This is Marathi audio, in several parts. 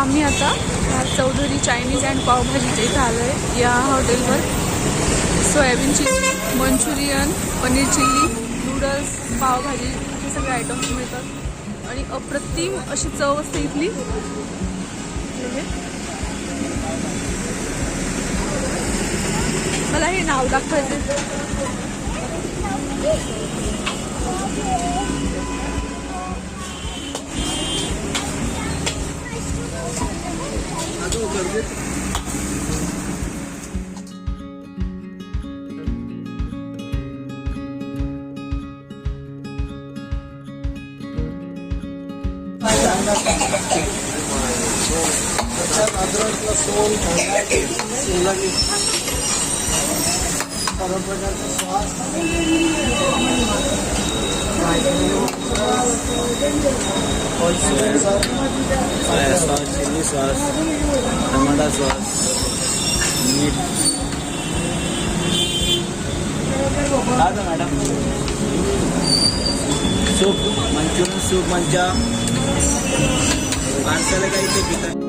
आम्ही आता चौधरी चायनीज अँड पावभाजीच्या इथं आलो आहे. या हॉटेलवर soybean chilli, Manchurian, paneer chilli, noodles, pav bhaji हे सगळे आयटम्स मिळतात आणि अप्रतिम अशी चव असते इथली. मला हे नाव दाखवायचं. अद्रक लसूण शिमला मिर्च सर्व प्रकारचे sauce soya sauce chilli sauce टमाटा सॉस मीठ मॅडम सूप मंचुरियन सूप मंचा माणसाला काही ते पितात.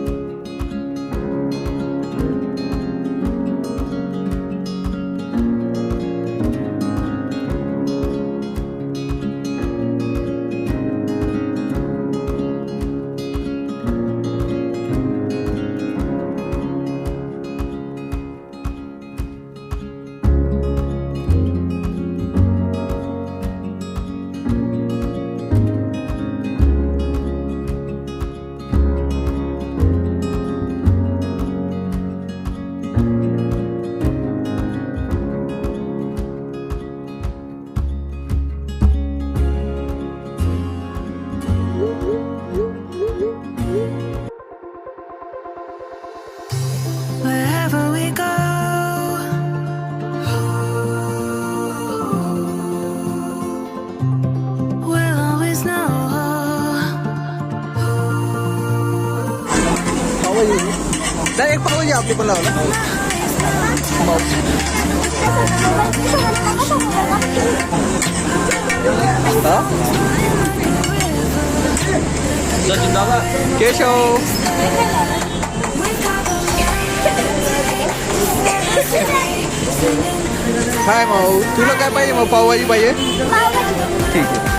एक पाव आपली पण लावला. केशव काय भाऊ तुला काय पाहिजे मग पावभाजी पाहिजे. ठीक आहे.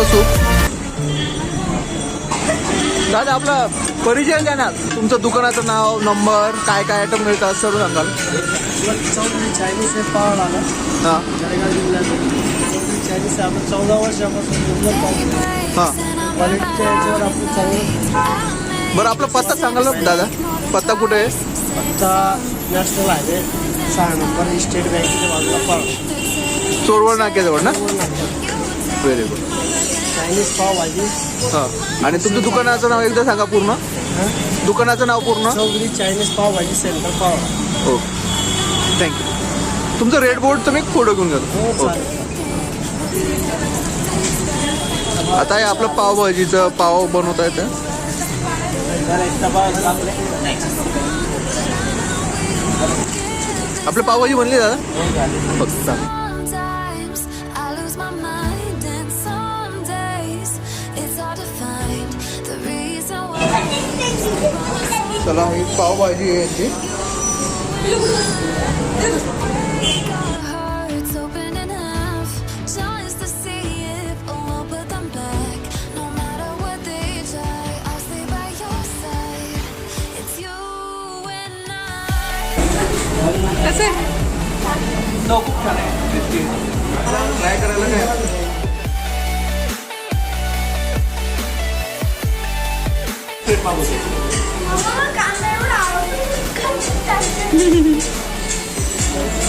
सूप दादा आपला परिचय द्या ना. तुमचं दुकानाचं नाव नंबर काय काय आयटम मिळतात सर्व सांगाल. चौधरी चायनीज हे पाव आला. हां जळगाव जिल्ह्यात चौधरी चायनीज आपण 14 वर्षापासून हां क्वालिटीच्या याच्यावर आपण चांगलं. बरं आपला पत्ता सांगाल दादा. पत्ता कुठे आहे. पत्ता नॅशनल हायवे 6 नंबर स्टेट बँकेच्या बाजूला पाव चोरवड नाक्याजवळ ना. Very good. चायनीज पावभाजी. हां आणि तुमचं दुकानाचं नाव एकदा सांगा पूर्ण. दुकानाचं नाव पूर्ण. चौधरी चायनीज पावभाजी सेंटर पाव. हो थँक्यू. तुमचं रेड बोर्ड तुम्ही फोटो घेऊन जातो. आता हे आपलं पावभाजीचं पाव बनवता येतं. आपलं पावभाजी बनली दादा. फक्त चला ही पावभाजी आहे याची. कसं आहे ट्राय करायला काय.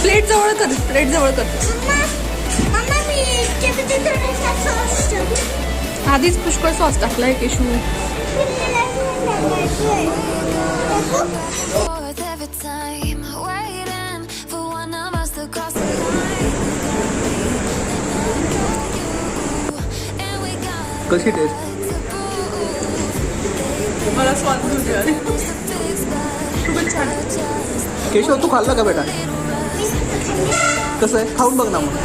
प्लेट जवळ कर. प्लेट जवळ कर. आधीच पुष्कळ सॉस टाकलाय केशू. कशी टेस्ट? मला स्वाद घेऊन आले. खूपच छान. केशव तू खाल्लं का बेटा? कसं आहे? खाऊन बघ ना मग.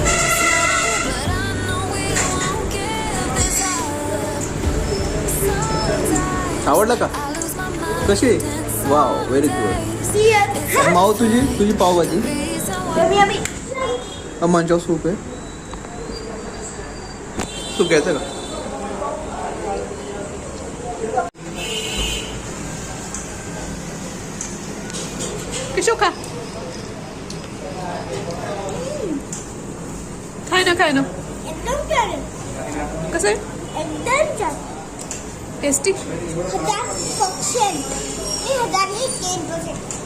आवडलं का? कशी? Wow, very good. माऊ तुझी पावभाजी. मंचाव सूप आहे. सूप घ्यायचं का? केशव खा. खाय ना. कसं आहे? टेस्टी. 1000%. 1000 नाही 10%.